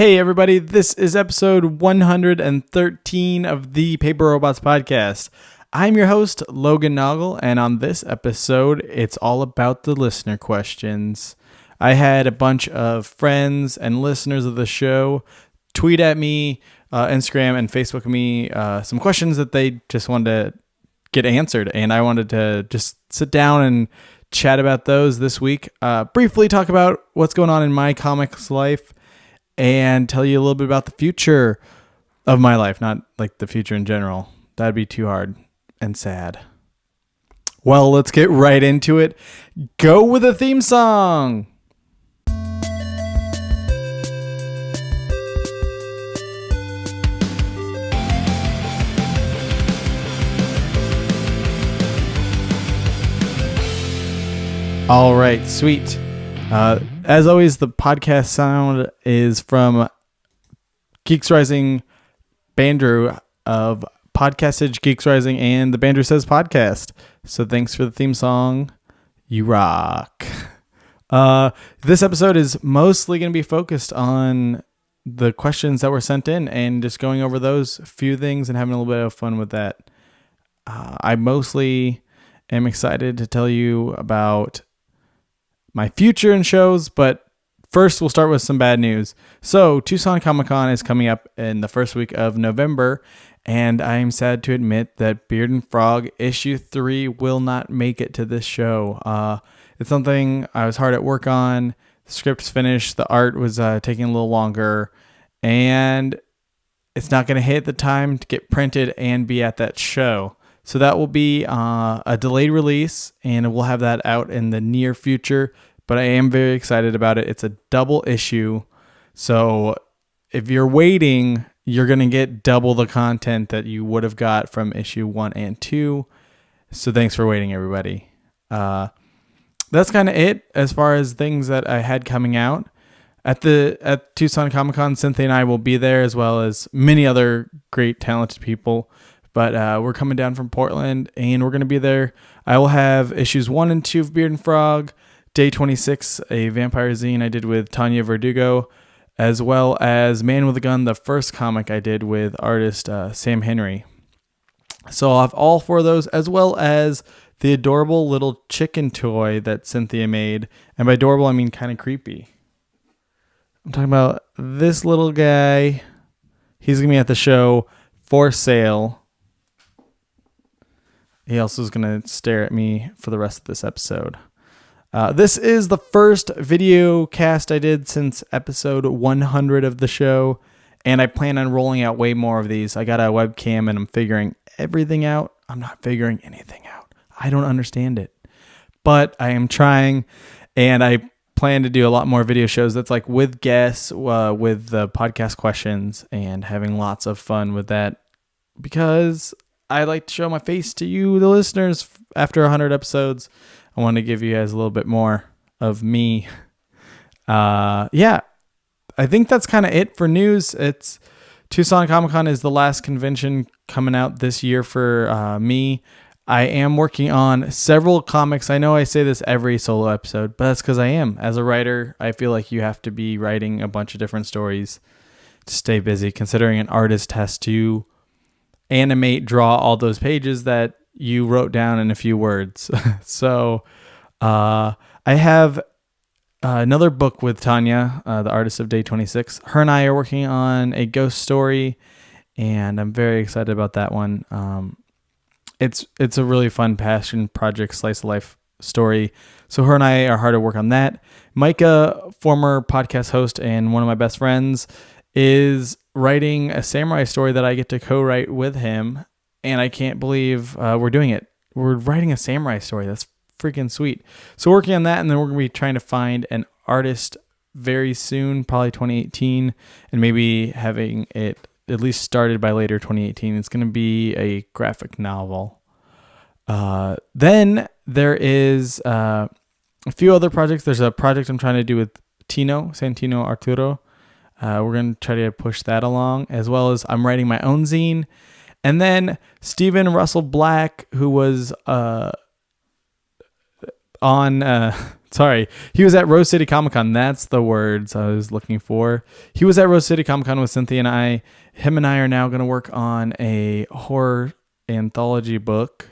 Hey everybody, this is episode 113 of the Paper Robots podcast. I'm your host, Logan Noggle, and on this episode, it's all about the listener questions. I had a bunch of friends and listeners of the show tweet at me, Instagram and Facebook me, some questions that they just wanted to get answered, and I wanted to just sit down and chat about those this week. Briefly talk about what's going on in my comics life, and tell you a little bit about the future of my life, not like the future in general. That'd be too hard and sad. Well, let's get right into it. Go with the theme song. All right, sweet. As always, the podcast sound is from Geeks Rising, Bandra of PODCASTAGE, Geeks Rising, and the Bandra Says podcast. So thanks for the theme song. You rock. This episode is mostly going to be focused on the questions that were sent in and just going over those few things and having a little bit of fun with that. I mostly am excited to tell you about my future in shows, but first we'll start with some bad news. So Tucson Comic-Con is coming up in the first week of November, and I'm sad to admit that Beard and Frog issue 3 will not make it to this show. It's something I was hard at work on. The script's finished, the art was taking a little longer, and it's not going to hit the time to get printed and be at that show. So that will be a delayed release, and we'll have that out in the near future. But I am very excited about it. It's a double issue. So if you're waiting, you're going to get double the content that you would have got from issue 1 and 2. So thanks for waiting, everybody. That's kind of it as far as things that I had coming out. At Tucson Comic-Con, Cynthia and I will be there, as well as many other great, talented people. But we're coming down from Portland, and we're going to be there. I will have issues 1 and 2 of Beard and Frog, Day 26, a vampire zine I did with Tanya Verdugo, as well as Man with a Gun, the first comic I did with artist Sam Henry. So I'll have all 4 of those, as well as the adorable little chicken toy that Cynthia made. And by adorable, I mean kind of creepy. I'm talking about this little guy. He's going to be at the show for sale. He also is going to stare at me for the rest of this episode. This is the first video cast I did since episode 100 of the show, and I plan on rolling out way more of these. I got a webcam, and I'm figuring everything out. I'm not figuring anything out. I don't understand it, but I am trying, and I plan to do a lot more video shows that's like with guests, with the podcast questions, and having lots of fun with that, because I like to show my face to you, the listeners. After 100 episodes, I want to give you guys a little bit more of me. Yeah, I think that's kind of it for news. It's Tucson Comic-Con is the last convention coming out this year for me. I am working on several comics. I know I say this every solo episode, but that's because I am. As a writer, I feel like you have to be writing a bunch of different stories to stay busy, considering an artist has to animate, draw all those pages that you wrote down in a few words. So I have another book with Tanya, the artist of Day 26. Her and I are working on a ghost story, and I'm very excited about that one. It's a really fun passion project, slice of life story. So her and I are hard at work on that. Micah, former podcast host and one of my best friends, is writing a samurai story that I get to co-write with him, and I can't believe we're doing it. We're writing a samurai story. That's freaking sweet. So working on that, and then we're going to be trying to find an artist very soon, probably 2018, and maybe having it at least started by later 2018. It's going to be a graphic novel. Then there is a few other projects. There's a project I'm trying to do with Santino Arturo. We're going to try to push that along, as well as I'm writing my own zine. And then Stephen Russell Black, who was on Sorry. He was at Rose City Comic Con. That's the words I was looking for. He was at Rose City Comic Con with Cynthia and I. Him and I are now going to work on a horror anthology book.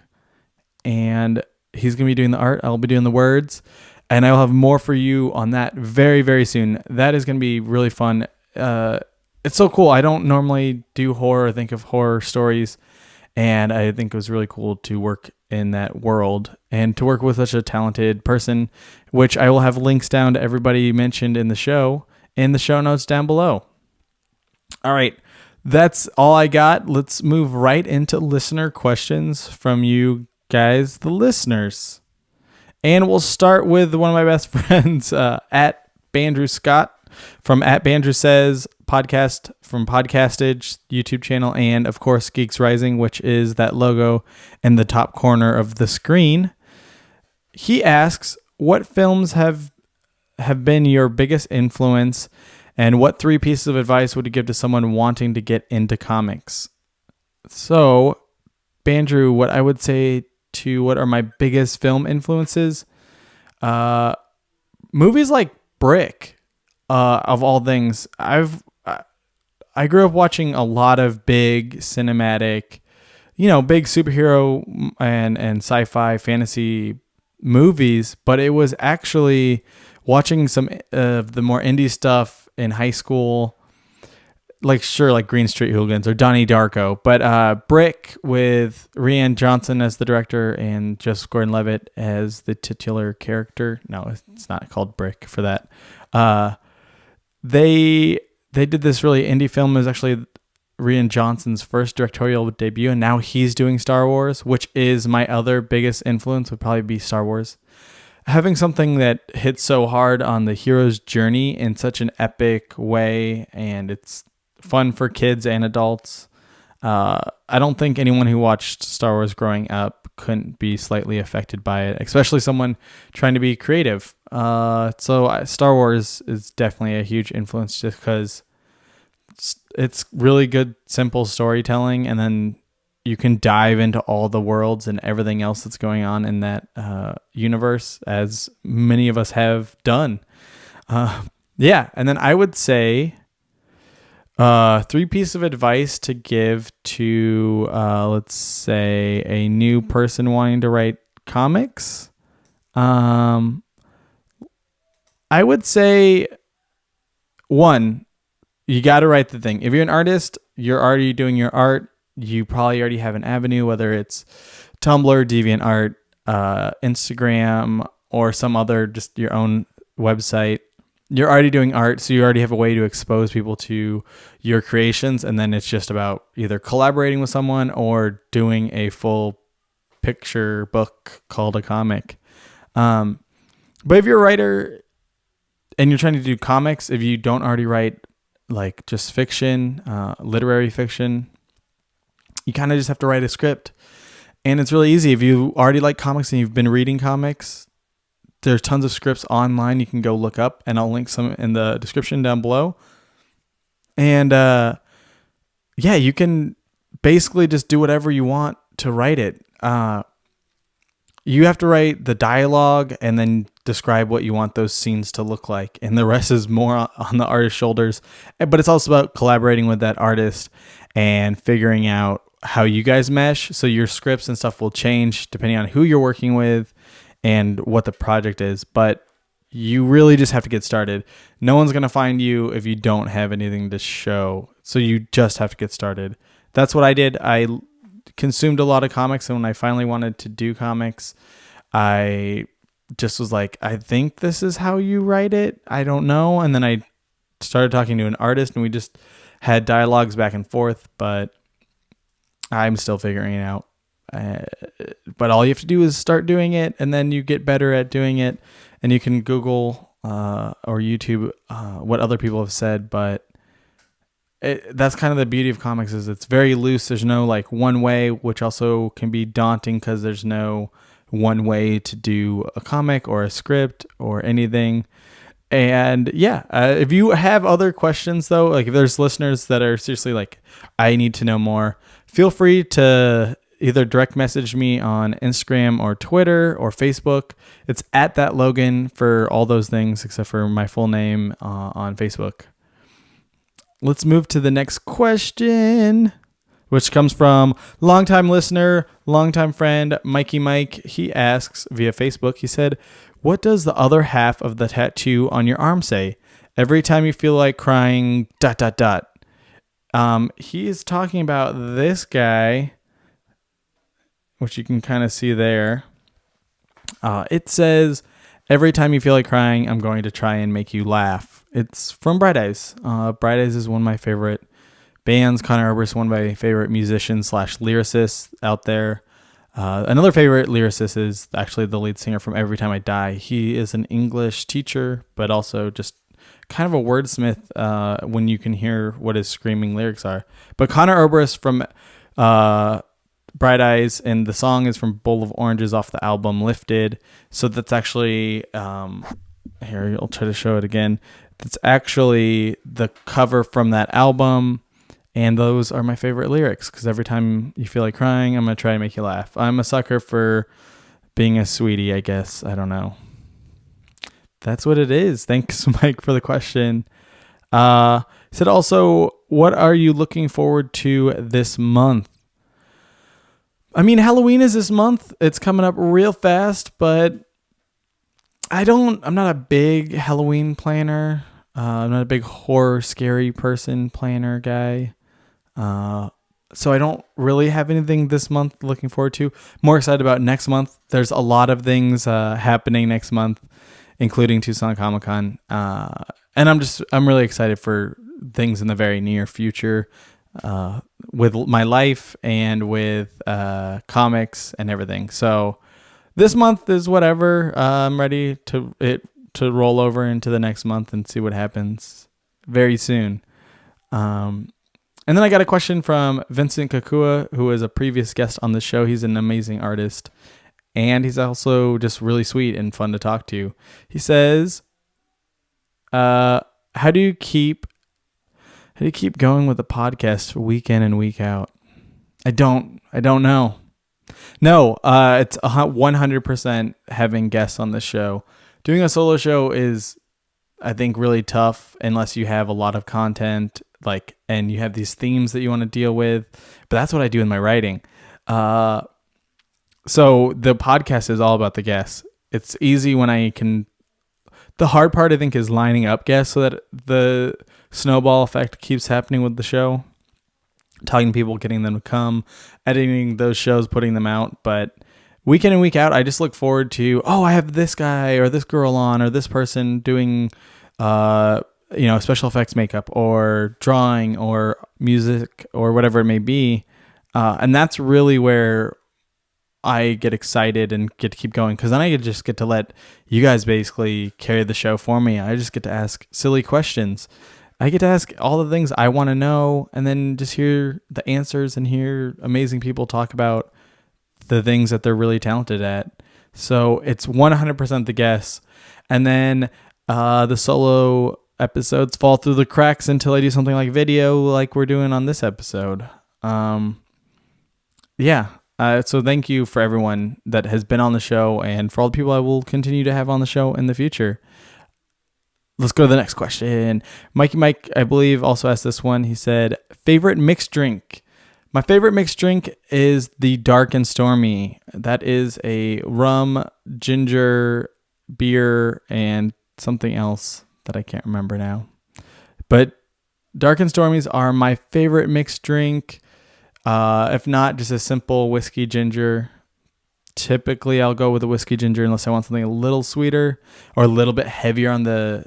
And he's going to be doing the art. I'll be doing the words. And I will have more for you on that very, very soon. That is going to be really fun. It's so cool. I don't normally do horror or think of horror stories. And I think it was really cool to work in that world and to work with such a talented person, which I will have links down to everybody mentioned in the show notes down below. All right. That's all I got. Let's move right into listener questions from you guys, the listeners. And we'll start with one of my best friends at Bandra Scott from at Bandra Says podcast from PODCASTAGE YouTube channel, and of course Geeks Rising, which is that logo in the top corner of the screen. He asks, what films have been your biggest influence, and what 3 pieces of advice would you give to someone wanting to get into comics? So, Bandrew, what I would say to what are my biggest film influences, movies like Brick, of all things. I grew up watching a lot of big cinematic, big superhero and sci-fi fantasy movies, but it was actually watching some of the more indie stuff in high school, like Green Street Hooligans or Donnie Darko, but Brick with Rian Johnson as the director and Joseph Gordon-Levitt as the titular character. No, it's not called Brick for that. They did this really indie film. It was actually Rian Johnson's first directorial debut, and now he's doing Star Wars, which is my other biggest influence, would probably be Star Wars. Having something that hits so hard on the hero's journey in such an epic way, and it's fun for kids and adults. I don't think anyone who watched Star Wars growing up couldn't be slightly affected by it, especially someone trying to be creative. So Star Wars is definitely a huge influence just because it's really good, simple storytelling. And then you can dive into all the worlds and everything else that's going on in that universe, as many of us have done. Yeah. And then I would say 3 pieces of advice to give to, let's say, a new person wanting to write comics. I would say, 1, you got to write the thing. If you're an artist, you're already doing your art. You probably already have an avenue, whether it's Tumblr, DeviantArt, Instagram, or some other, just your own website. You're already doing art, so you already have a way to expose people to your creations, and then it's just about either collaborating with someone or doing a full picture book called a comic. But if you're a writer and you're trying to do comics, if you don't already write like just fiction, literary fiction, you kind of just have to write a script. And it's really easy. If you already like comics and you've been reading comics, there's tons of scripts online you can go look up, and I'll link some in the description down below. And yeah, you can basically just do whatever you want to write it. You have to write the dialogue and then describe what you want those scenes to look like. And the rest is more on the artist's shoulders. But it's also about collaborating with that artist and figuring out how you guys mesh. So your scripts and stuff will change depending on who you're working with and what the project is. But you really just have to get started. No one's going to find you if you don't have anything to show. So you just have to get started. That's what I did. I consumed a lot of comics, and when I finally wanted to do comics, I just was like, I think this is how you write it. I don't know. And then I started talking to an artist, and we just had dialogues back and forth, but I'm still figuring it out. But all you have to do is start doing it, and then you get better at doing it, and you can Google or YouTube what other people have said. But that's kind of the beauty of comics, is it's very loose. There's no like one way, which also can be daunting because there's no one way to do a comic or a script or anything. And yeah, if you have other questions though, like if there's listeners that are seriously like, I need to know more, feel free to either direct message me on Instagram or Twitter or Facebook. It's at that Logan for all those things except for my full name on Facebook. Let's move to the next question, which comes from longtime listener, longtime friend, Mikey Mike. He asks via Facebook, he said, what does the other half of the tattoo on your arm say? Every time you feel like crying, ... He is talking about this guy, which you can kind of see there. It says, every time you feel like crying, I'm going to try and make you laugh. It's from Bright Eyes. Bright Eyes is one of my favorite bands. Connor Oberst, one of my favorite musicians / lyricists out there. Another favorite lyricist is actually the lead singer from Every Time I Die. He is an English teacher, but also just kind of a wordsmith when you can hear what his screaming lyrics are. But Connor Oberst from Bright Eyes, and the song is from Bowl of Oranges off the album Lifted. So that's actually, here, I'll try to show it again. That's actually the cover from that album. And those are my favorite lyrics, because every time you feel like crying, I'm going to try and make you laugh. I'm a sucker for being a sweetie, I guess. I don't know. That's what it is. Thanks, Mike, for the question. He said also, what are you looking forward to this month? I mean, Halloween is this month. It's coming up real fast, but I'm not a big Halloween planner. I'm not a big horror, scary person planner guy. So I don't really have anything this month looking forward to. More excited about next month. There's a lot of things happening next month, including Tucson Comic-Con. And I'm really excited for things in the very near future with my life and with comics and everything. So this month is whatever. I'm ready to roll over into the next month and see what happens very soon. And then I got a question from Vincent Kokua, who is a previous guest on the show. He's an amazing artist, and he's also just really sweet and fun to talk to. He says, how do you keep going with the podcast week in and week out? I don't know. No, it's 100% having guests on the show. Doing a solo show is, I think, really tough unless you have a lot of content, and you have these themes that you want to deal with. But that's what I do in my writing. So the podcast is all about the guests. It's easy when I can. The hard part, I think, is lining up guests so that the snowball effect keeps happening with the show. Talking to people, getting them to come, editing those shows, putting them out. But week in and week out, I just look forward to, I have this guy or this girl on or this person doing, special effects makeup or drawing or music or whatever it may be. And that's really where I get excited and get to keep going, because then I just get to let you guys basically carry the show for me. I just get to ask silly questions. I get to ask all the things I want to know, and then just hear the answers and hear amazing people talk about the things that they're really talented at. So it's 100% the guests. And then the solo episodes fall through the cracks until I do something like video like we're doing on this episode. So thank you for everyone that has been on the show and for all the people I will continue to have on the show in the future. Let's go to the next question. Mikey Mike, I believe, also asked this one. He said, favorite mixed drink? My favorite mixed drink is the Dark and Stormy. That is a rum, ginger, beer, and something else that I can't remember now. But Dark and Stormies are my favorite mixed drink. If not, just a simple whiskey ginger. Typically, I'll go with a whiskey ginger unless I want something a little sweeter or a little bit heavier on the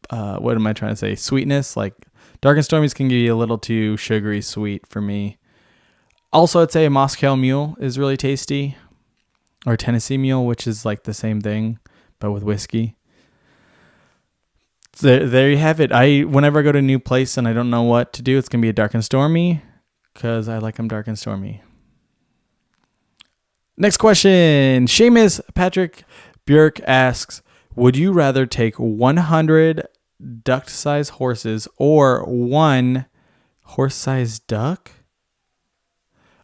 what am I trying to say? Sweetness. Like Dark and Stormies can be a little too sugary sweet for me. Also, I'd say a Moscow Mule is really tasty, or Tennessee Mule, which is like the same thing but with whiskey. So there you have it. Whenever I go to a new place and I don't know what to do, it's gonna be a Dark and Stormy because I like them dark and stormy. Next question. Seamus Patrick Björk asks, would you rather take 100 duck-sized horses or one horse-sized duck?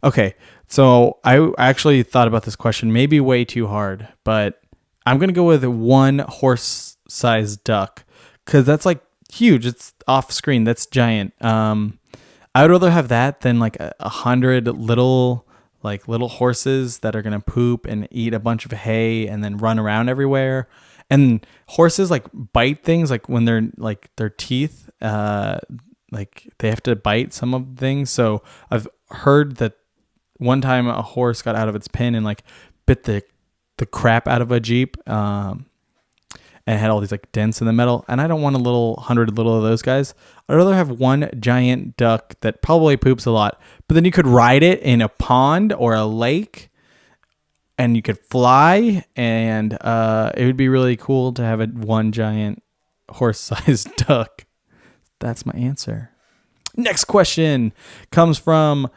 Okay, so I actually thought about this question maybe way too hard, but I'm going to go with one horse-sized duck because that's like huge. It's off screen. That's giant. I would rather have that than like 100 little horses that are going to poop and eat a bunch of hay and then run around everywhere. And horses like bite things like when they're like their teeth, like they have to bite some of the things. So I've heard that one time a horse got out of its pen and like bit the crap out of a Jeep, and it had all these like dents in the metal. And I don't want 100 little of those guys. I'd rather have one giant duck that probably poops a lot, but then you could ride it in a pond or a lake, and you could fly, and it would be really cool to have one giant horse-sized duck. That's my answer. Next question comes from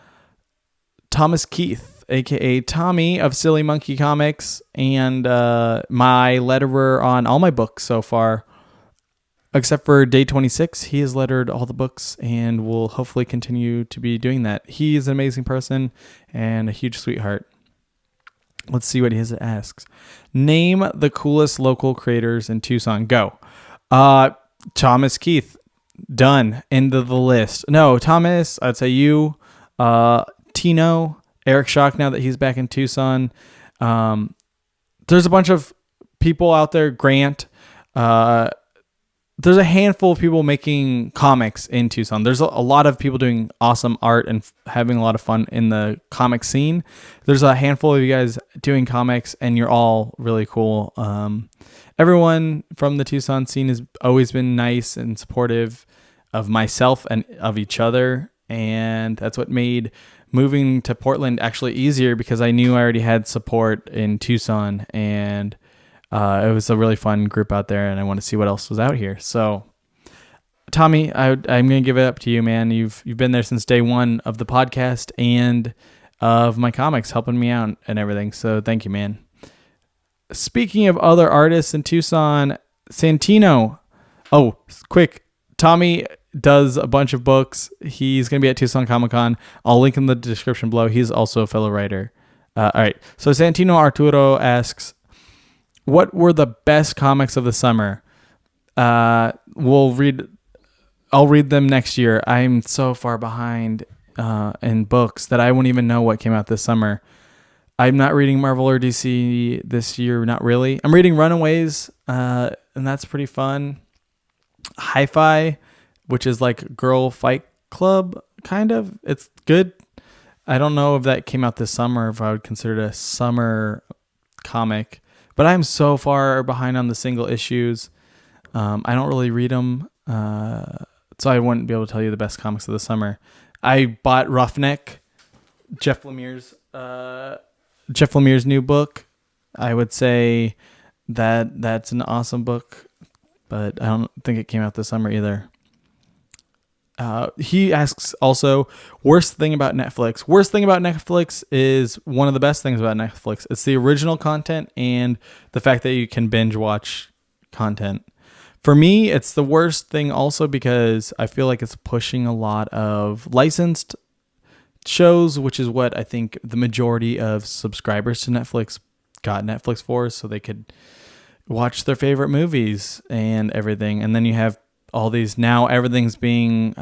Thomas Keith, aka Tommy of Silly Monkey Comics, and my letterer on all my books so far, except for day 26. He has lettered all the books and will hopefully continue to be doing that. He is an amazing person and a huge sweetheart. Let's see what he has asks. Name the coolest local creators in Tucson. Go. Thomas Keith. Done. End of the list. No, Thomas, I'd say you. Tino, Eric Schock, now that he's back in Tucson. There's a bunch of people out there. Grant. There's a handful of people making comics in Tucson. There's a lot of people doing awesome art and having a lot of fun in the comic scene. There's a handful of you guys doing comics, and you're all really cool. Everyone from the Tucson scene has always been nice and supportive of myself and of each other. And that's what made moving to Portland actually easier, because I knew I already had support in Tucson, and it was a really fun group out there, and I want to see what else was out here. So, Tommy, I'm going to give it up to you, man. You've been there since day one of the podcast and of my comics, helping me out and everything. So thank you, man. Speaking of other artists in Tucson, Santino. Oh, quick. Tommy does a bunch of books. He's going to be at Tucson Comic-Con. I'll link in the description below. He's also a fellow writer. All right. So Santino Arturo asks, what were the best comics of the summer? I'll read them next year. I'm so far behind in books that I won't even know what came out this summer. I'm not reading Marvel or DC this year. Not really. I'm reading Runaways, and that's pretty fun. Hi-Fi, which is like Girl Fight Club, kind of. It's good. I don't know if that came out this summer, if I would consider it a summer comic. But I'm so far behind on the single issues. I don't really read them, so I wouldn't be able to tell you the best comics of the summer. I bought Roughneck, Jeff Lemire's new book. I would say that's an awesome book, but I don't think it came out this summer either. He asks also, worst thing about Netflix. Worst thing about Netflix is one of the best things about Netflix. It's the original content and the fact that you can binge watch content. For me, it's the worst thing also because I feel like it's pushing a lot of licensed shows, which is what I think the majority of subscribers to Netflix got Netflix for, so they could watch their favorite movies and everything. And then you have all these, now everything's being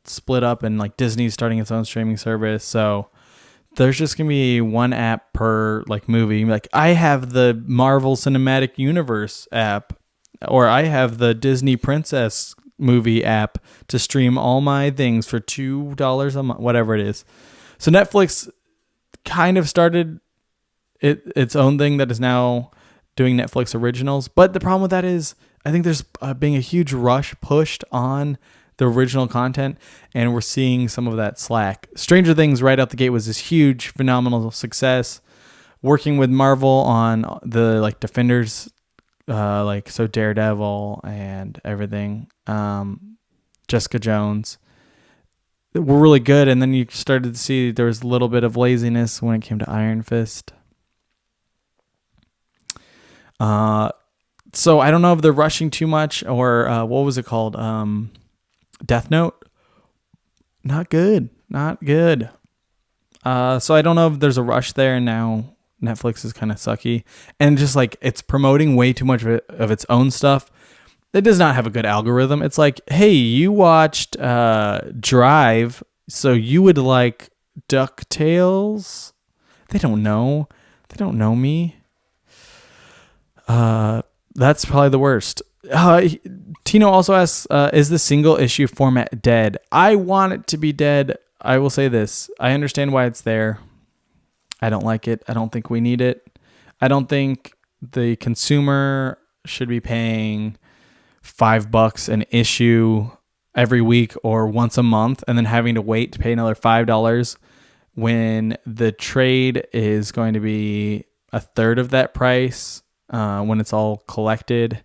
split up, and like Disney's starting its own streaming service. So there's just gonna be one app per like movie. Like I have the Marvel Cinematic Universe app, or I have the Disney Princess movie app to stream all my things for $2 a month, whatever it is. So Netflix kind of started its own thing that is now doing Netflix originals. But the problem with that is I think there's being a huge rush pushed on the original content, and we're seeing some of that slack. Stranger Things right out the gate was this huge, phenomenal success. Working with Marvel on the like Defenders, so Daredevil and everything, Jessica Jones, were really good. And then you started to see there was a little bit of laziness when it came to Iron Fist. So I don't know if they're rushing too much, or what was it called? Death Note. Not good. So I don't know if there's a rush there, and now Netflix is kind of sucky. And just like it's promoting way too much of its own stuff. It does not have a good algorithm. It's like, hey, you watched Drive, so you would like DuckTales? They don't know. They don't know me. That's probably the worst. Tino also asks, is the single issue format dead? I want it to be dead. I will say this. I understand why it's there. I don't like it. I don't think we need it. I don't think the consumer should be paying $5 an issue every week or once a month and then having to wait to pay another $5 when the trade is going to be a third of that price when it's all collected.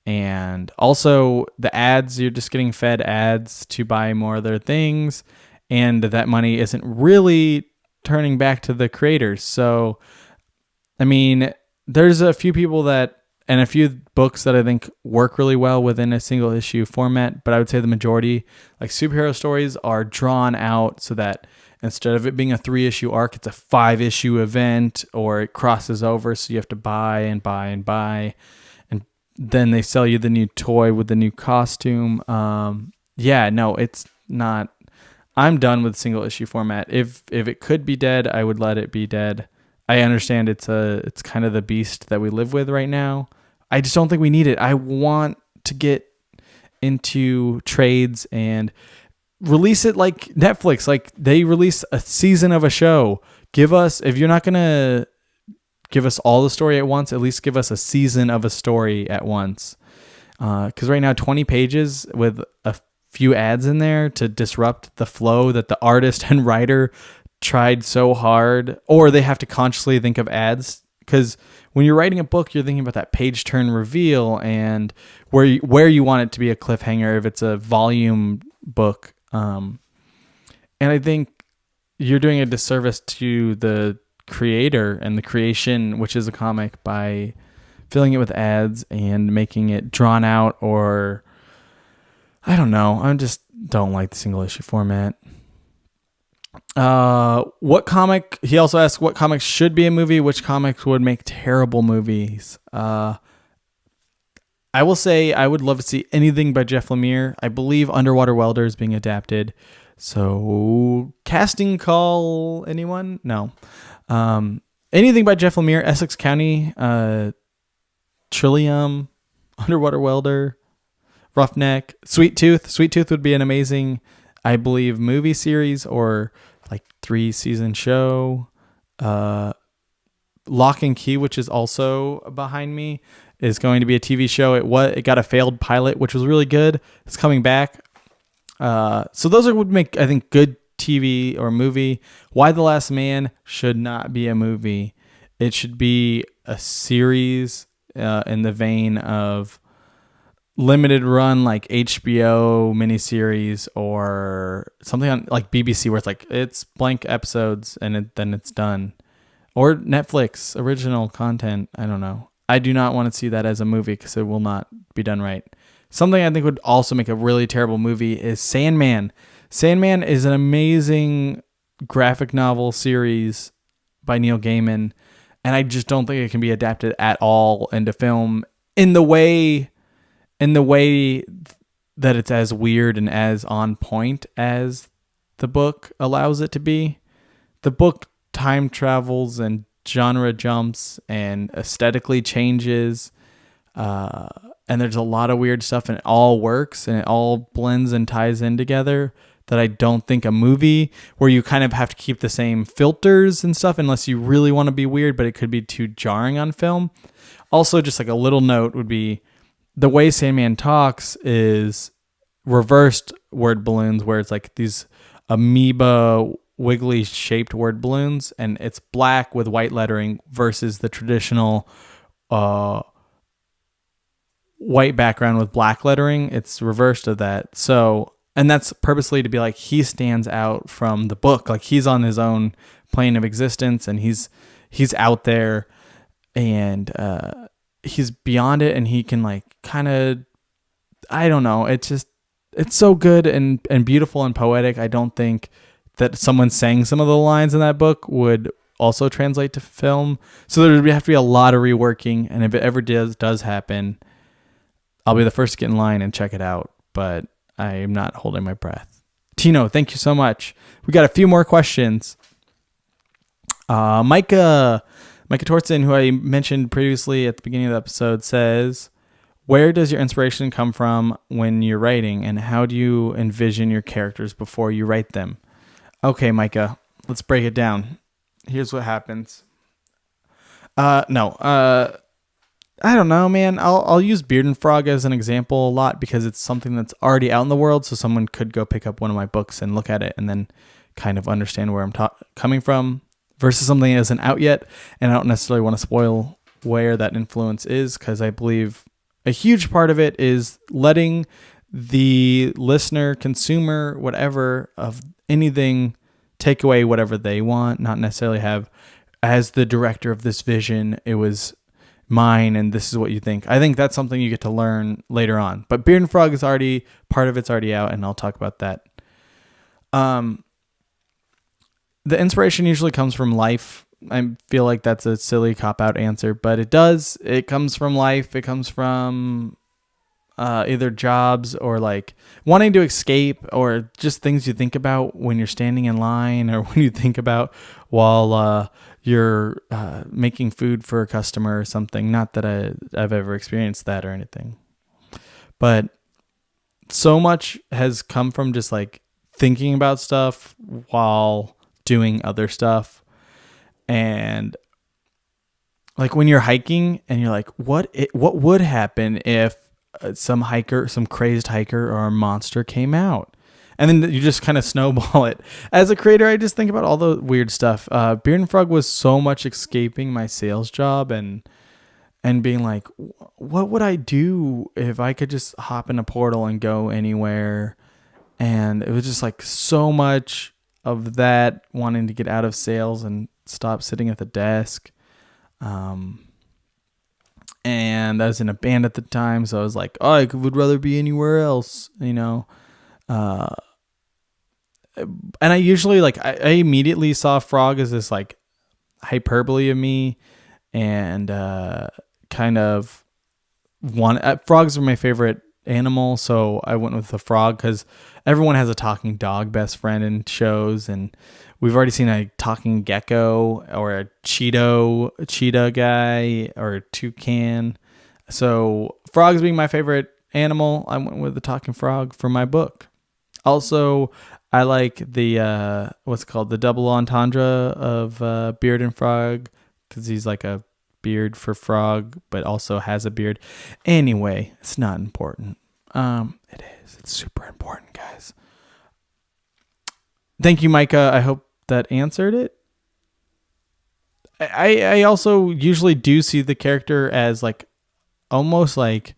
And also the ads, you're just getting fed ads to buy more of their things. And that money isn't really turning back to the creators. So, I mean, there's a few people that, and a few books that I think work really well within a single issue format, but I would say the majority, like superhero stories, are drawn out so that instead of it being a 3-issue arc, it's a 5-issue event, or it crosses over, so you have to buy and buy and buy. And then they sell you the new toy with the new costume. Yeah, no, it's not. I'm done with single issue format. If it could be dead, I would let it be dead. I understand it's kind of the beast that we live with right now. I just don't think we need it. I want to get into trades and release it like Netflix. Like they release a season of a show. Give us, if you're not going to give us all the story at once, at least give us a season of a story at once. Because right now, 20 pages with a few ads in there to disrupt the flow that the artist and writer tried so hard, or they have to consciously think of ads. Because when you're writing a book, you're thinking about that page turn reveal and where you want it to be a cliffhanger if it's a volume book. And I think you're doing a disservice to the creator and the creation, which is a comic, by filling it with ads and making it drawn out, or I don't know. I just don't like the single issue format. What comic? He also asked what comics should be a movie, which comics would make terrible movies. I will say I would love to see anything by Jeff Lemire. I believe Underwater Welder is being adapted. So casting call, anyone? No. Anything by Jeff Lemire, Essex County, Trillium, Underwater Welder, Roughneck, Sweet Tooth. Sweet Tooth would be an amazing, I believe, movie series or like 3-season show. Lock and Key, which is also behind me, is going to be a TV show. It got a failed pilot, which was really good. It's coming back. So those would make, I think, good TV or movie. Why the Last Man should not be a movie. It should be a series in the vein of limited run, like HBO miniseries or something on like BBC, where it's blank episodes and then it's done. Or Netflix original content. I don't know. I do not want to see that as a movie because it will not be done right. Something I think would also make a really terrible movie is Sandman. Sandman is an amazing graphic novel series by Neil Gaiman, and I just don't think it can be adapted at all into film in the way that it's as weird and as on point as the book allows it to be. The book time travels and genre jumps and aesthetically changes, and there's a lot of weird stuff, and it all works and it all blends and ties in together, that I don't think a movie where you kind of have to keep the same filters and stuff, unless you really want to be weird, but it could be too jarring on film. Also, just like a little note would be, the way Sandman talks is reversed word balloons, where it's like these amoeba wiggly shaped word balloons, and it's black with white lettering versus the traditional white background with black lettering. It's reversed of that. So, and that's purposely to be like, he stands out from the book. Like he's on his own plane of existence, and he's out there, and he's beyond it, and he can like kind of, I don't know. It's so good and beautiful and poetic. I don't think that someone saying some of the lines in that book would also translate to film. So there would have to be a lot of reworking. And if it ever does happen, I'll be the first to get in line and check it out. But I am not holding my breath. Tino, thank you so much. We got a few more questions. Micah Tortzen, who I mentioned previously at the beginning of the episode, says, where does your inspiration come from when you're writing, and how do you envision your characters before you write them? Okay, Micah, let's break it down. Here's what happens. I don't know, man. I'll use Beard and Frog as an example a lot because it's something that's already out in the world, so someone could go pick up one of my books and look at it and then kind of understand where I'm coming from, versus something that isn't out yet, and I don't necessarily want to spoil where that influence is, because I believe a huge part of it is letting the listener, consumer, whatever, of anything take away whatever they want, not necessarily have, as the director of this vision, it was mine and this is what you think. I think that's something you get to learn later on. But Beard and Frog is already, part of it's already out, and I'll talk about that. The inspiration usually comes from life. I feel like that's a silly cop-out answer, but it does. It comes from life. It comes from either jobs or like wanting to escape, or just things you think about when you're standing in line, or when you think about while you're making food for a customer or something. Not that I've ever experienced that or anything, but so much has come from just like thinking about stuff while doing other stuff. And like when you're hiking and you're like, what would happen if some crazed hiker or a monster came out? And then you just kind of snowball it. As a creator, I just think about all the weird stuff. Beard and Frog was so much escaping my sales job and being like, what would I do if I could just hop in a portal and go anywhere? And it was just like so much of that, wanting to get out of sales and stop sitting at the desk. And I was in a band at the time, so I was like, oh, I would rather be anywhere else, you know? And I usually I immediately saw Frog as this like hyperbole of me, and kind of frogs are my favorite animal, so I went with the frog because everyone has a talking dog best friend in shows, and we've already seen a talking gecko or a cheetah guy or a toucan. So frogs being my favorite animal, I went with the talking frog for my book. Also, I like the what's it called, the double entendre of Beard and Frog, because he's like a beard for frog, but also has a beard. Anyway, it's not important. It is. It's super important, guys. Thank you, Micah. I hope that answered it. I also usually do see the character as like almost like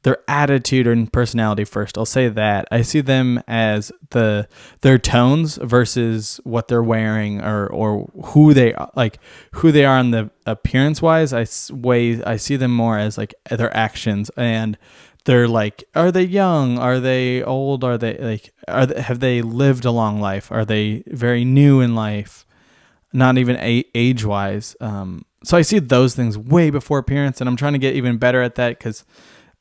their attitude and personality first. I'll say that. I see them as their tones versus what they're wearing or who they are in the appearance wise. I see them more as like their actions, and they're like, are they young? Are they old? Are they like, have they lived a long life? Are they very new in life? Not even age wise. So I see those things way before appearance, and I'm trying to get even better at that because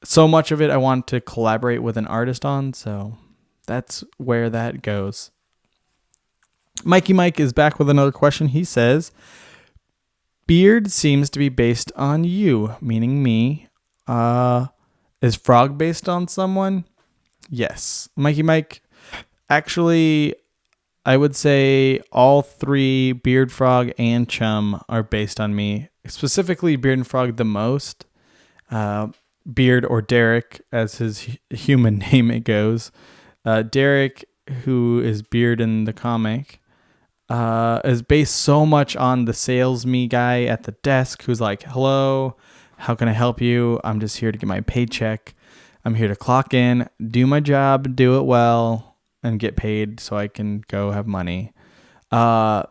so much of it I want to collaborate with an artist on. So that's where that goes. Mikey Mike is back with another question. He says, Beard seems to be based on you, meaning me. Is Frog based on someone? Yes. Mikey Mike, actually, I would say all three, Beard, Frog, and Chum, are based on me. Specifically, Beard and Frog the most. Beard, or Derek, as his human name it goes. Derek, who is Beard in the comic, is based so much on the sales me guy at the desk who's like, hello, how can I help you? I'm just here to get my paycheck. I'm here to clock in, do my job, do it well, and get paid so I can go have money. So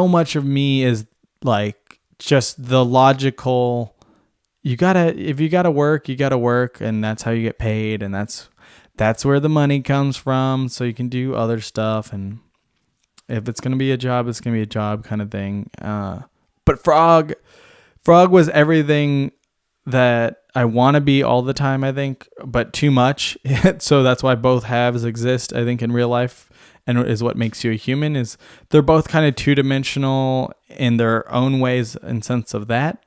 much of me is like just the logical, if you gotta work, and that's how you get paid, and that's that's where the money comes from. So you can do other stuff. And if it's going to be a job, it's going to be a job kind of thing. But Frog was everything that I want to be all the time, I think, but too much. So that's why both halves exist, I think, in real life, and is what makes you a human. Is they're both kind of two-dimensional in their own ways in sense of that,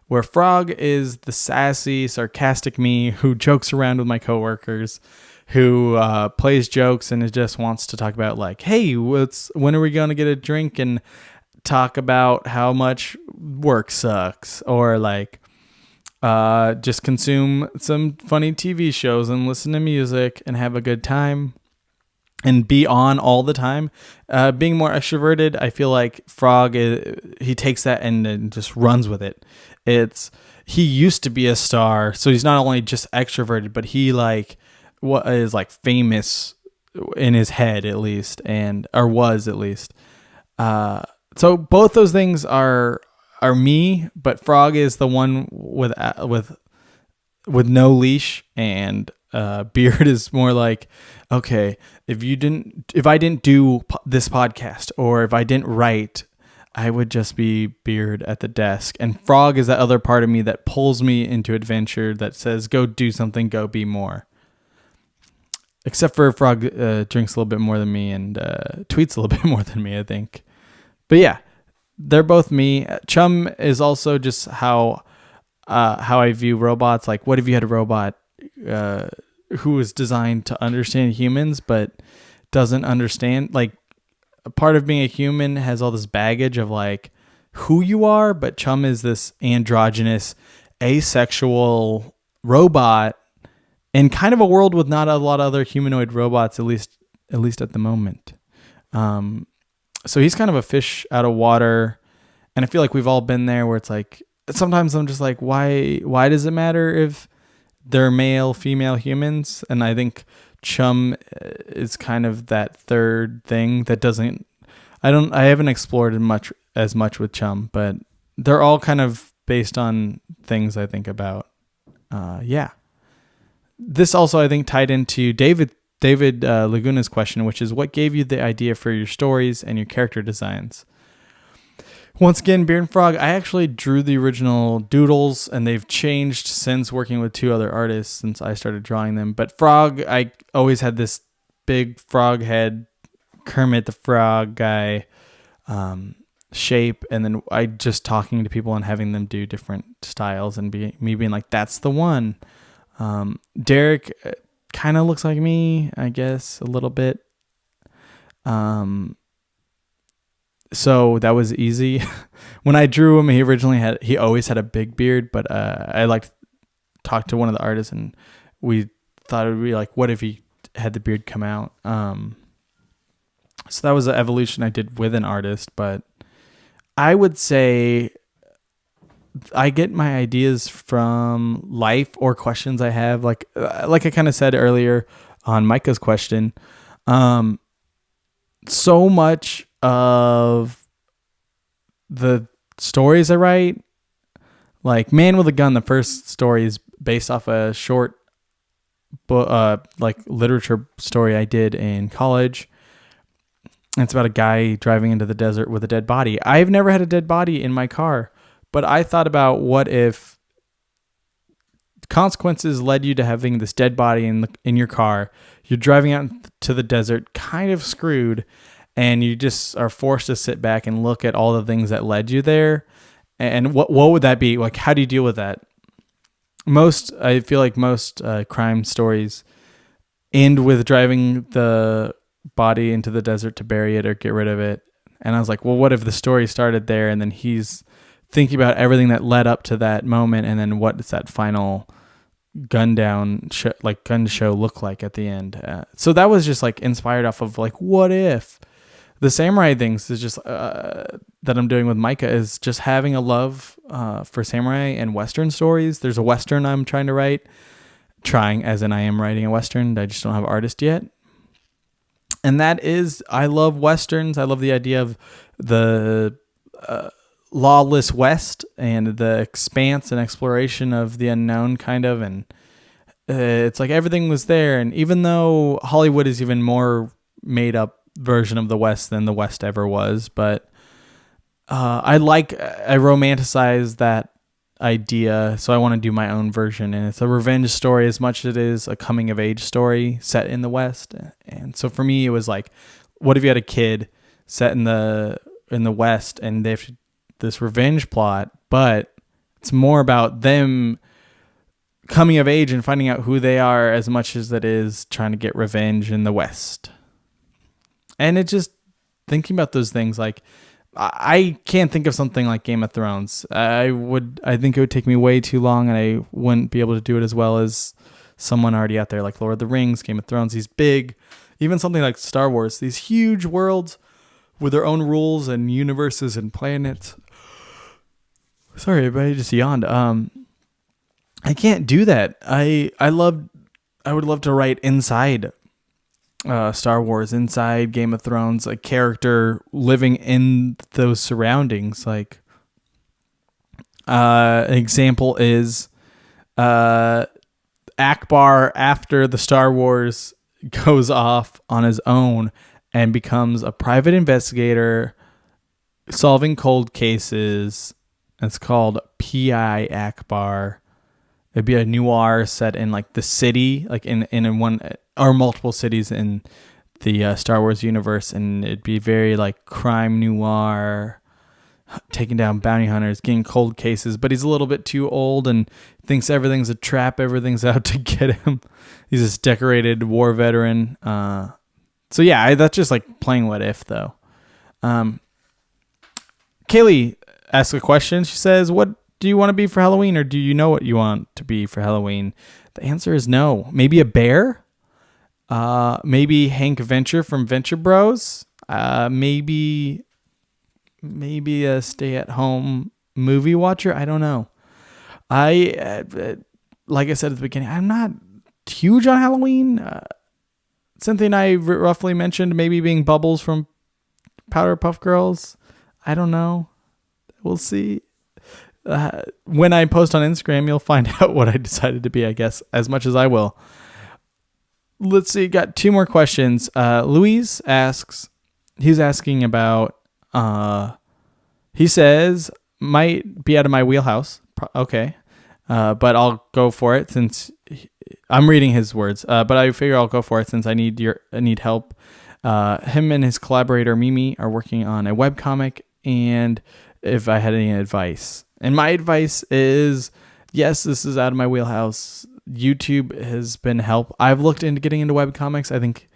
where Frog is the sassy, sarcastic me who jokes around with my coworkers, who plays jokes and just wants to talk about like, hey, when are we going to get a drink and talk about how much work sucks, or like just consume some funny TV shows and listen to music and have a good time and be on all the time. Being more extroverted, I feel like Frog he takes that and just runs with it. He used to be a star, so he's not only just extroverted, but he is famous in his head at least, or was at least. So both those things are me, but Frog is the one with no leash, and Beard is more like, okay, if I didn't do this podcast, or if I didn't write, I would just be Beard at the desk. And Frog is that other part of me that pulls me into adventure, that says, go do something, go be more. Except for Frog drinks a little bit more than me and tweets a little bit more than me, I think. But yeah, they're both me. Chum is also just how I view robots. Like, what if you had a robot who was designed to understand humans but doesn't understand? Like, a part of being a human has all this baggage of like who you are, but Chum is this androgynous, asexual robot in kind of a world with not a lot of other humanoid robots, at least at the moment. So he's kind of a fish out of water, and I feel like we've all been there, where it's like, sometimes I'm just like, why does it matter if they're male, female humans? And I think Chum is kind of that third thing that I haven't explored as much with Chum, but they're all kind of based on things I think about. Yeah. This also, I think, tied into David Laguna's question, which is, what gave you the idea for your stories and your character designs? Once again, Beard and Frog, I actually drew the original doodles, and they've changed since working with two other artists since I started drawing them. But Frog, I always had this big frog head, Kermit the Frog guy shape, and then I just talking to people and having them do different styles, and me being like, that's the one. Derek kind of looks like me, I guess, a little bit. So that was easy. When I drew him, he always had a big beard, but I talked to one of the artists, and we thought it would be like, what if he had the beard come out? So that was an evolution I did with an artist, but I would say I get my ideas from life or questions I have, like I kind of said earlier on Micah's question. So much of the stories I write, like Man with a Gun, the first story is based off a short literature story I did in college. And it's about a guy driving into the desert with a dead body. I've never had a dead body in my car, but I thought about, what if consequences led you to having this dead body in your car? You're driving out to the desert, kind of screwed, and you just are forced to sit back and look at all the things that led you there. And what would that be? Like, how do you deal with that? I feel like most crime stories end with driving the body into the desert to bury it or get rid of it. And I was like, well, what if the story started there, and then he's thinking about everything that led up to that moment, and then what does that final gun show look like at the end? So that was just like inspired off of like, what if? The samurai things is just that I'm doing with Micah is just having a love for samurai and Western stories. There's a Western I'm trying to write, as in I am writing a Western. I just don't have an artist yet. And that is, I love Westerns. I love the idea of the lawless West and the expanse and exploration of the unknown, kind of. And it's like everything was there. And even though Hollywood is even more made up version of the West than the West ever was, but I romanticize that idea, so I want to do my own version, and it's a revenge story as much as it is a coming of age story set in the West. And so for me, it was like, what if you had a kid set in the West, and they have this revenge plot, but it's more about them coming of age and finding out who they are as much as it is trying to get revenge in the West. And it just thinking about those things, like, I can't think of something like Game of Thrones. I think it would take me way too long, and I wouldn't be able to do it as well as someone already out there, like Lord of the Rings, Game of Thrones, these big, even something like Star Wars, these huge worlds with their own rules and universes and planets. Sorry, everybody just yawned. I can't do that. I would love to write inside Star Wars, inside Game of Thrones, a character living in those surroundings. Like, an example is Akbar, after the Star Wars, goes off on his own and becomes a private investigator solving cold cases. It's called P.I. Akbar. It'd be a noir set in like the city, like in one or multiple cities in the Star Wars universe, and it'd be very like crime noir, taking down bounty hunters, getting cold cases. But he's a little bit too old and thinks everything's a trap, everything's out to get him. He's this decorated war veteran. So yeah, that's just like playing What If though. Kaylee asks a question. She says, "What do you want to be for Halloween, or do you know what you want to be for Halloween?" The answer is no. Maybe a bear? Maybe Hank Venture from Venture Bros? Maybe a stay-at-home movie watcher? I don't know. Like I said at the beginning, I'm not huge on Halloween. Cynthia and I roughly mentioned maybe being Bubbles from Powderpuff Girls. I don't know. We'll see. When I post on Instagram, you'll find out what I decided to be, I guess, as much as I will. Let's see. Got two more questions. Louise asks, he's asking about, he says, might be out of my wheelhouse. Okay. But I'll go for it since I'm reading his words. But I figure I'll go for it since I need help. Him and his collaborator, Mimi, are working on a webcomic, and if I had any advice. And my advice is, yes, this is out of my wheelhouse. YouTube has been help. I've looked into getting into webcomics. I think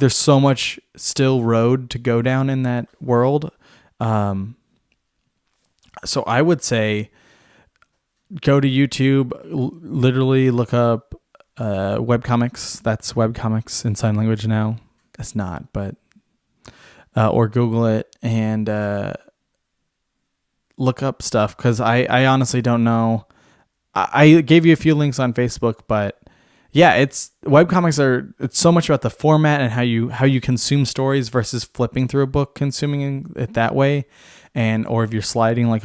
there's so much still road to go down in that world. So I would say go to YouTube, literally look up webcomics. That's webcomics in sign language now. That's not, but or Google it and look up stuff, because I honestly don't know. I gave you a few links on Facebook, but yeah, it's so much about the format and how you consume stories versus flipping through a book, consuming it that way, or if you're sliding like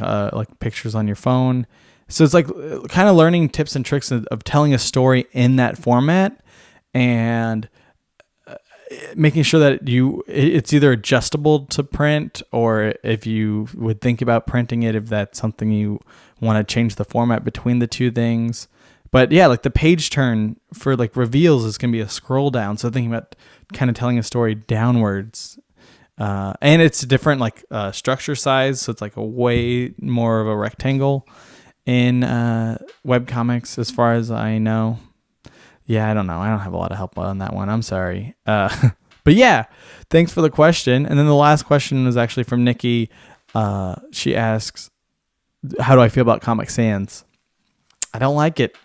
pictures on your phone. So it's like kind of learning tips and tricks of telling a story in that format, and making sure that it's either adjustable to print, or if you would think about printing it, if that's something you want to change the format between the two things. But yeah, like the page turn for like reveals is going to be a scroll down. So thinking about kind of telling a story downwards, and it's different like structure size. So it's like a way more of a rectangle in webcomics as far as I know. Yeah, I don't know. I don't have a lot of help on that one. I'm sorry. But yeah, thanks for the question. And then the last question was actually from Nikki. She asks, how do I feel about Comic Sans? I don't like it.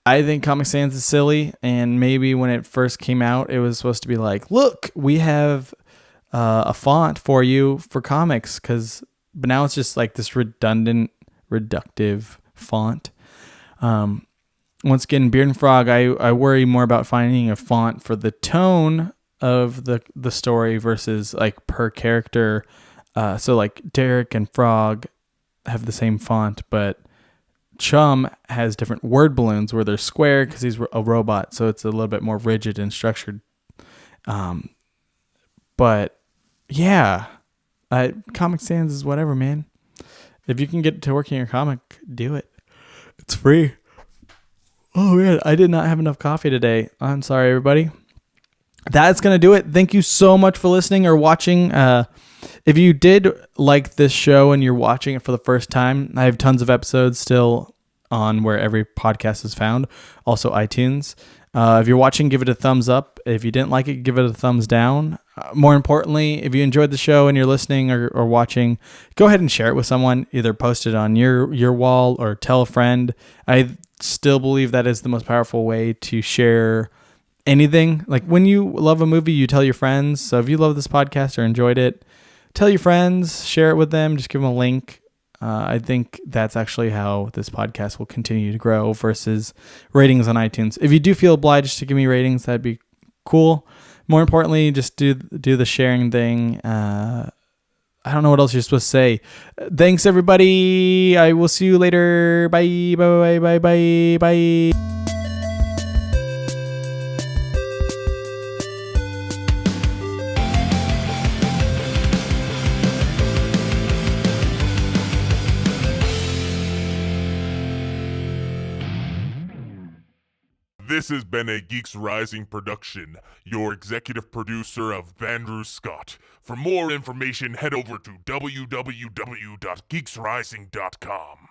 I think Comic Sans is silly. And maybe when it first came out, it was supposed to be like, look, we have a font for you for comics. But now it's just like this redundant, reductive font. Once again, Beard and Frog, I worry more about finding a font for the tone of the story versus like per character. So like Derek and Frog have the same font, but Chum has different word balloons where they're square because he's a robot, so it's a little bit more rigid and structured. But yeah, Comic Sans is whatever, man. If you can get to working your comic, do it. It's free. Oh man, I did not have enough coffee today. I'm sorry, everybody. That's going to do it. Thank you so much for listening or watching. If you did like this show and you're watching it for the first time, I have tons of episodes still on where every podcast is found. Also iTunes. If you're watching, give it a thumbs up. If you didn't like it, give it a thumbs down. More importantly, if you enjoyed the show and you're listening or watching, go ahead and share it with someone. Either post it on your wall or tell a friend. I still believe that is the most powerful way to share anything. Like when you love a movie, you tell your friends. So if you love this podcast or enjoyed it, tell your friends, share it with them, just give them a link. I think that's actually how this podcast will continue to grow versus ratings on iTunes. If you do feel obliged to give me ratings, that'd be cool. More importantly, just do the sharing thing. I don't know what else you're supposed to say. Thanks, everybody. I will see you later. Bye, bye, bye, bye, bye, bye. This has been a Geeks Rising production. Your executive producer of Bandra Scott. For more information, head over to www.geeksrising.com.